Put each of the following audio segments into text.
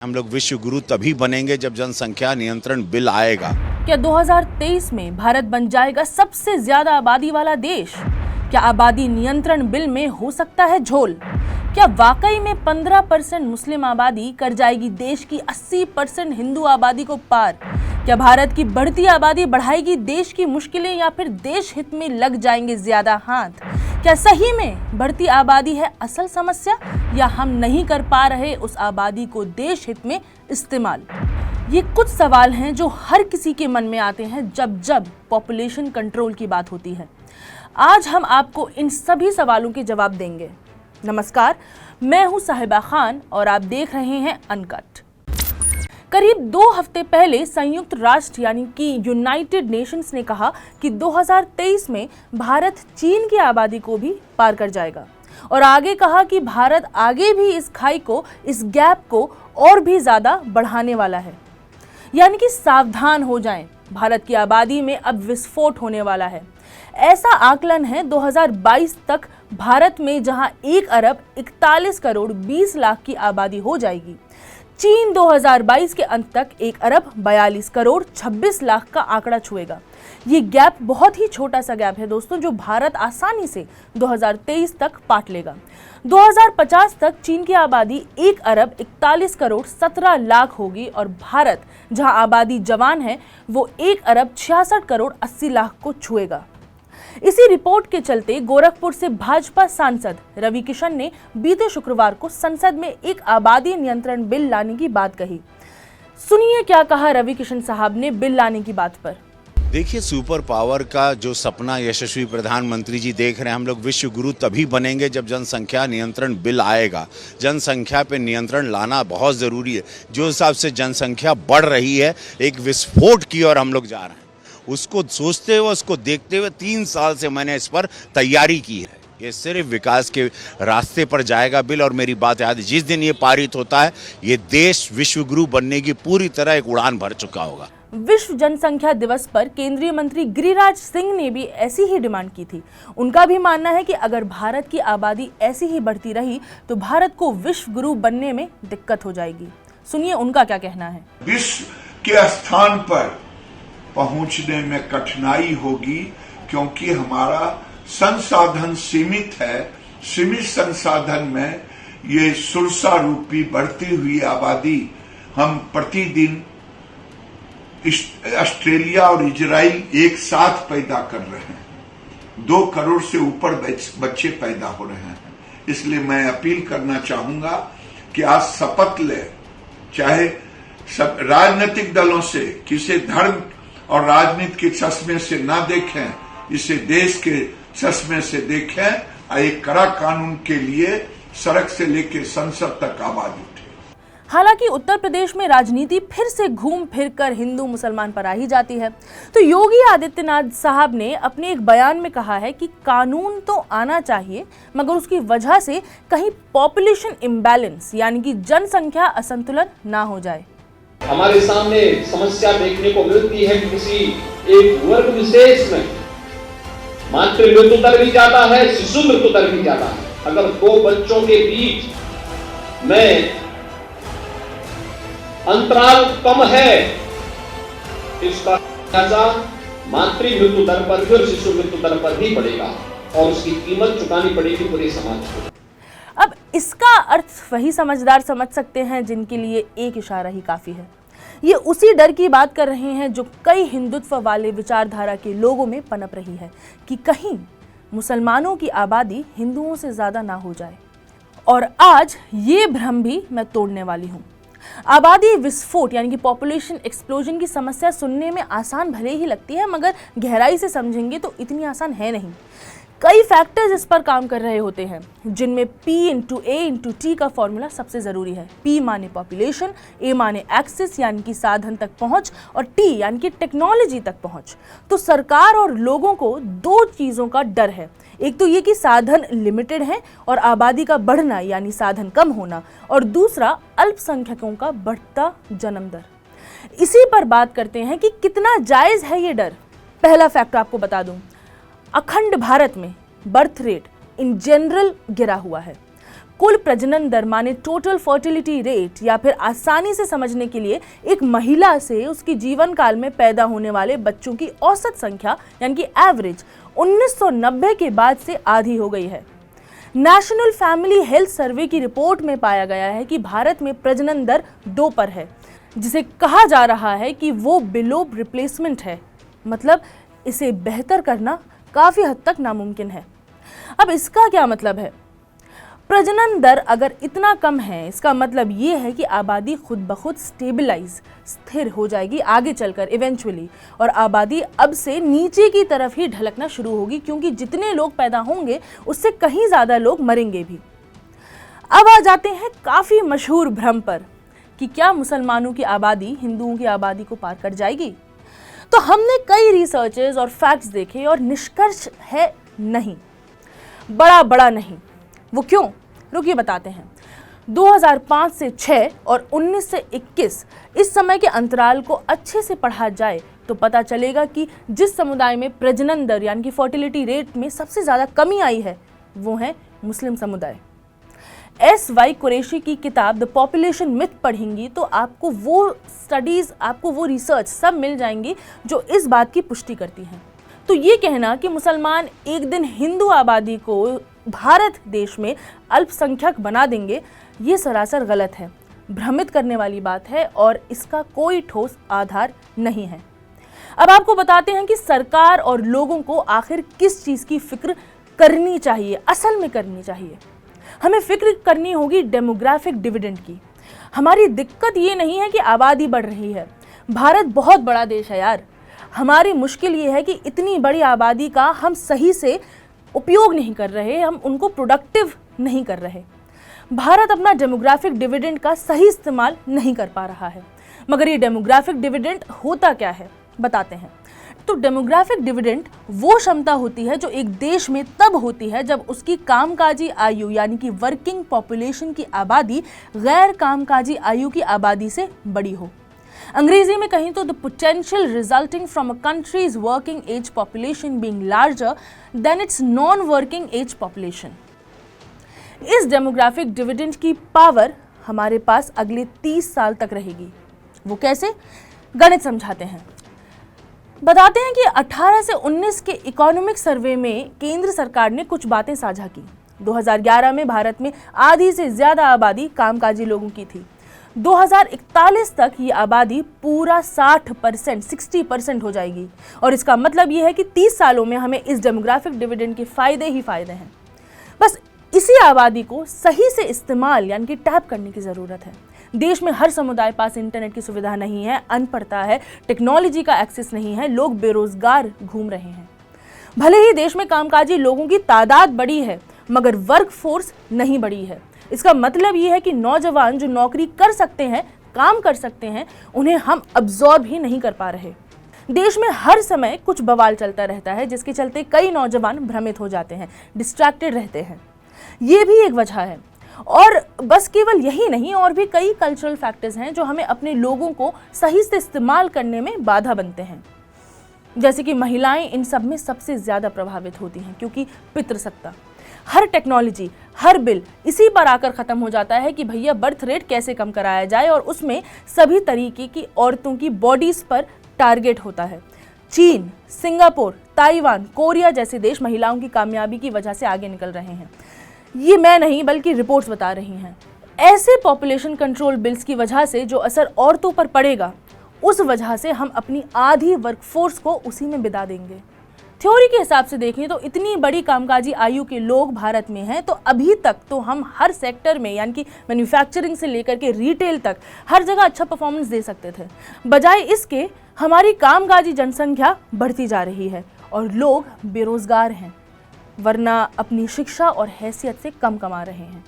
हम लोग विश्व गुरु तभी बनेंगे जब जनसंख्या नियंत्रण बिल आएगा। क्या 2023 में भारत बन जाएगा सबसे ज्यादा आबादी वाला देश? क्या आबादी नियंत्रण बिल में हो सकता है झोल? क्या वाकई में 15% मुस्लिम आबादी कर जाएगी देश की 80% हिंदू आबादी को पार? क्या भारत की बढ़ती आबादी बढ़ाएगी देश की मुश्किलें या फिर देश हित में लग जाएंगे ज्यादा हाथ? क्या सही में बढ़ती आबादी है असल समस्या या हम नहीं कर पा रहे उस आबादी को देश हित में इस्तेमाल? ये कुछ सवाल हैं जो हर किसी के मन में आते हैं जब जब पॉपुलेशन कंट्रोल की बात होती है। आज हम आपको इन सभी सवालों के जवाब देंगे। नमस्कार, मैं हूं साहिबा खान और आप देख रहे हैं अनकट। करीब 2 हफ्ते पहले संयुक्त राष्ट्र यानी कि यूनाइटेड नेशंस ने कहा कि 2023 में भारत चीन की आबादी को भी पार कर जाएगा और आगे कहा कि भारत आगे भी इस खाई को, इस गैप को और भी ज्यादा बढ़ाने वाला है। यानी कि सावधान हो जाएं, भारत की आबादी में अब विस्फोट होने वाला है। ऐसा आकलन है 2022 तक भारत में जहां 1 अरब 41 करोड़ 20 लाख की आबादी हो जाएगी, चीन 2022 के अंत तक 1 अरब 42 करोड़ 26 लाख का आंकड़ा छुएगा। ये गैप बहुत ही छोटा सा गैप है दोस्तों, जो भारत आसानी से 2023 तक पाट लेगा। 2050 तक चीन की आबादी 1 अरब 41 करोड़ 17 लाख होगी और भारत जहां आबादी जवान है वो 1 अरब 66 करोड़ 80 लाख को छुएगा। इसी रिपोर्ट के चलते गोरखपुर से भाजपा सांसद रवि किशन ने बीते शुक्रवार को संसद में एक आबादी नियंत्रण बिल लाने की बात कही। सुनिए क्या कहा रवि किशन साहब ने बिल लाने की बात पर। देखिए, सुपर पावर का जो सपना यशस्वी प्रधानमंत्री जी देख रहे हैं, हम लोग विश्व गुरु तभी बनेंगे जब जनसंख्या नियंत्रण बिल आएगा। जनसंख्या पे नियंत्रण लाना बहुत ज़रूरी है। जो हिसाब से जनसंख्या बढ़ रही है, एक विस्फोट की ओर हम लोग जा रहे हैं। उसको सोचते हुए, उसको देखते हुए 3 साल से मैंने इस पर तैयारी की है। ये सिर्फ विकास के रास्ते पर जाएगा बिल। और मेरी बात याद है, जिस दिन ये पारित होता है, ये देश विश्व गुरु बनने की पूरी तरह एक उड़ान भर चुका होगा। विश्व जनसंख्या दिवस पर केंद्रीय मंत्री गिरिराज सिंह ने भी ऐसी ही डिमांड की थी। उनका भी मानना है कि अगर भारत की आबादी ऐसी ही बढ़ती रही तो भारत को विश्व गुरु बनने में दिक्कत हो जाएगी। सुनिए उनका क्या कहना है। विश्व के स्थान पर पहुंचने में कठिनाई होगी क्योंकि हमारा संसाधन सीमित है। सीमित संसाधन में ये सुरसा रूपी बढ़ती हुई आबादी हम प्रतिदिन ऑस्ट्रेलिया और इजराइल एक साथ पैदा कर रहे हैं। 2 करोड़ से ऊपर बच्चे पैदा हो रहे हैं। इसलिए मैं अपील करना चाहूंगा कि आज शपथ ले, चाहे सब राजनीतिक दलों से, किसी धर्म और राजनीति के चश्मे से ना देखें, इसे देश के चश्मे से देखें और एक कड़ा कानून के लिए सड़क से लेकर संसद तक आवाज उठे। हालांकि उत्तर प्रदेश में राजनीति फिर से घूम फिर कर हिंदू मुसलमान पर आ ही जाती है। तो योगी आदित्यनाथ साहब ने अपने एक बयान में कहा है कि कानून तो आना चाहिए, मगर उसकी वजह से कहीं पॉपुलेशन इम्बैलेंस यानी कि जनसंख्या असंतुलन ना हो जाए। हमारे सामने समस्या देखने को मिलती है कि किसी एक वर्ग विशेष में मातृ मृत्यु दर भी ज्यादा है, शिशु मृत्यु दर भी ज्यादा है। अगर 2 बच्चों के बीच में अंतराल कम है, इसका खर्चा मातृ मृत्यु दर पर भी और शिशु मृत्यु दर पर भी पड़ेगा और उसकी कीमत चुकानी पड़ेगी पूरे समाज को। अब इसका अर्थ वही समझदार समझ सकते हैं जिनके लिए एक इशारा ही काफी है। ये उसी डर की बात कर रहे हैं जो कई हिंदुत्व वाले विचारधारा के लोगों में पनप रही है कि कहीं मुसलमानों की आबादी हिंदुओं से ज्यादा ना हो जाए। और आज ये भ्रम भी मैं तोड़ने वाली हूँ। आबादी विस्फोट यानी कि पॉपुलेशन एक्सप्लोजन की समस्या सुनने में आसान भले ही लगती है, मगर गहराई से समझेंगे तो इतनी आसान है नहीं। कई फैक्टर्स इस पर काम कर रहे होते हैं, जिनमें P × A × T का फॉर्मूला सबसे ज़रूरी है। P माने पॉपुलेशन, A माने एक्सेस यानी कि साधन तक पहुंच और T यानी कि टेक्नोलॉजी तक पहुंच। तो सरकार और लोगों को 2 चीज़ों का डर है। एक तो ये कि साधन लिमिटेड हैं और आबादी का बढ़ना यानी साधन कम होना, और दूसरा अल्पसंख्यकों का बढ़ता जन्म दर। इसी पर बात करते हैं कि कितना जायज़ है ये डर। पहला फैक्ट आपको बता दूं, अखंड भारत में बर्थ रेट इन जनरल गिरा हुआ है। कुल प्रजनन दर माने टोटल फर्टिलिटी रेट, या फिर आसानी से समझने के लिए एक महिला से उसकी जीवन काल में पैदा होने वाले बच्चों की औसत संख्या यानी कि एवरेज 1990 के बाद से आधी हो गई है। नेशनल फैमिली हेल्थ सर्वे की रिपोर्ट में पाया गया है कि भारत में प्रजनन दर 2 पर है, जिसे कहा जा रहा है कि वो बिलो रिप्लेसमेंट है, मतलब इसे बेहतर करना काफ़ी हद तक नामुमकिन है। अब इसका क्या मतलब है? प्रजनन दर अगर इतना कम है, इसका मतलब ये है कि आबादी खुद ब खुद स्थिर हो जाएगी आगे चलकर इवेंचुअली, और आबादी अब से नीचे की तरफ ही ढलकना शुरू होगी, क्योंकि जितने लोग पैदा होंगे उससे कहीं ज़्यादा लोग मरेंगे भी। अब आ जाते हैं काफ़ी मशहूर भ्रम पर कि क्या मुसलमानों की आबादी हिंदुओं की आबादी को पार कर जाएगी? तो हमने कई रिसर्चेस और फैक्ट्स देखे और निष्कर्ष है नहीं, बड़ा नहीं। वो क्यों? रुकिए बताते हैं। 2005 से 6 और 19 से 21 इस समय के अंतराल को अच्छे से पढ़ा जाए तो पता चलेगा कि जिस समुदाय में प्रजनन दर यानी कि फर्टिलिटी रेट में सबसे ज़्यादा कमी आई है वो है मुस्लिम समुदाय। S.Y. कुरैशी की किताब द पॉपुलेशन मिथ पढ़ेंगी तो आपको वो स्टडीज़, आपको वो रिसर्च सब मिल जाएंगी जो इस बात की पुष्टि करती हैं। तो ये कहना कि मुसलमान एक दिन हिंदू आबादी को भारत देश में अल्पसंख्यक बना देंगे, ये सरासर गलत है, भ्रमित करने वाली बात है और इसका कोई ठोस आधार नहीं है। अब आपको बताते हैं कि सरकार और लोगों को आखिर किस चीज़ की फिक्र करनी चाहिए, असल में करनी चाहिए। हमें फिक्र करनी होगी डेमोग्राफिक डिविडेंड की। हमारी दिक्कत ये नहीं है कि आबादी बढ़ रही है, भारत बहुत बड़ा देश है यार। हमारी मुश्किल ये है कि इतनी बड़ी आबादी का हम सही से उपयोग नहीं कर रहे, हम उनको प्रोडक्टिव नहीं कर रहे। भारत अपना डेमोग्राफिक डिविडेंड का सही इस्तेमाल नहीं कर पा रहा है। मगर ये डेमोग्राफिक डिविडेंड होता क्या है, बताते हैं। तो डेमोग्राफिक डिविडेंड वो क्षमता होती है जो एक देश में तब होती है जब उसकी कामकाजी आयु यानी कि वर्किंग पॉपुलेशन की आबादी गैर कामकाजी आयु की आबादी से बड़ी हो। अंग्रेजी में कहीं तो the potential resulting from a countries working age population being larger than its non working age population. इस डेमोग्राफिक डिविडेंड की पावर हमारे पास अगले 30 साल तक रहेगी। वो कैसे? गणित समझाते हैं। बताते हैं कि 18 से 19 के इकोनॉमिक सर्वे में केंद्र सरकार ने कुछ बातें साझा की। 2011 में भारत में आधी से ज्यादा आबादी कामकाजी लोगों की थी। 2041 तक ये आबादी पूरा 60% हो जाएगी, और इसका मतलब ये है कि 30 सालों में हमें इस डेमोग्राफिक डिविडेंड के फायदे ही फायदे हैं। बस इसी आबादी को सही से इस्तेमाल यानी कि टैप करने की ज़रूरत है। देश में हर समुदाय पास इंटरनेट की सुविधा नहीं है, अनपढ़ता है, टेक्नोलॉजी का एक्सेस नहीं है, लोग बेरोजगार घूम रहे हैं। भले ही देश में कामकाजी लोगों की तादाद बढ़ी है मगर वर्क फोर्स नहीं बढ़ी है। इसका मतलब ये है कि नौजवान जो नौकरी कर सकते हैं, काम कर सकते हैं, उन्हें हम अब्जॉर्ब ही नहीं कर पा रहे। देश में हर समय कुछ बवाल चलता रहता है जिसके चलते कई नौजवान भ्रमित हो जाते हैं, डिस्ट्रैक्टेड रहते हैं। ये भी एक वजह है। और बस केवल यही नहीं, और भी कई कल्चरल फैक्टर्स हैं जो हमें अपने लोगों को सही से इस्तेमाल करने में बाधा बनते हैं। जैसे कि महिलाएं इन सब में सबसे ज़्यादा प्रभावित होती हैं, क्योंकि पितृसत्ता, हर टेक्नोलॉजी, हर बिल इसी पर आकर ख़त्म हो जाता है कि भैया बर्थ रेट कैसे कम कराया जाए, और उसमें सभी तरीके की औरतों की बॉडीज़ पर टारगेट होता है। चीन, सिंगापुर, ताइवान, कोरिया जैसे देश महिलाओं की कामयाबी की वजह से आगे निकल रहे हैं। ये मैं नहीं बल्कि रिपोर्ट्स बता रही हैं। ऐसे पॉपुलेशन कंट्रोल बिल्स की वजह से जो असर औरतों पर पड़ेगा, उस वजह से हम अपनी आधी वर्कफोर्स को उसी में बिता देंगे। थ्योरी के हिसाब से देखें तो इतनी बड़ी कामकाजी आयु के लोग भारत में हैं, तो अभी तक तो हम हर सेक्टर में यानी कि मैन्युफैक्चरिंग से लेकर के रिटेल तक हर जगह अच्छा परफॉर्मेंस दे सकते थे। बजाय इसके हमारी कामकाजी जनसंख्या बढ़ती जा रही है और लोग बेरोजगार हैं, वरना अपनी शिक्षा और हैसियत से कम कमा रहे हैं।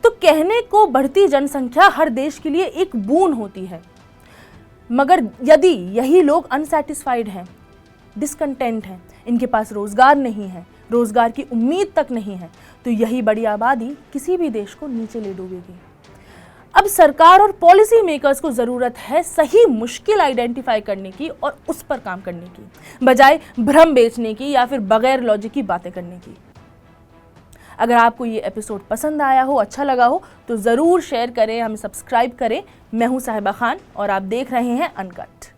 तो कहने को बढ़ती जनसंख्या हर देश के लिए एक बून होती है, मगर यदि यही लोग अनसैटिस्फाइड हैं, डिसकंटेंट हैं, इनके पास रोजगार नहीं है, रोजगार की उम्मीद तक नहीं है, तो यही बड़ी आबादी किसी भी देश को नीचे ले डूबेगी। अब सरकार और पॉलिसी मेकर्स को ज़रूरत है सही मुश्किल आइडेंटिफाई करने की और उस पर काम करने की, बजाय भ्रम बेचने की या फिर बगैर लॉजिक की बातें करने की। अगर आपको ये एपिसोड पसंद आया हो, अच्छा लगा हो तो ज़रूर शेयर करें, हमें सब्सक्राइब करें। मैं हूँ साहिबा खान और आप देख रहे हैं अनकट।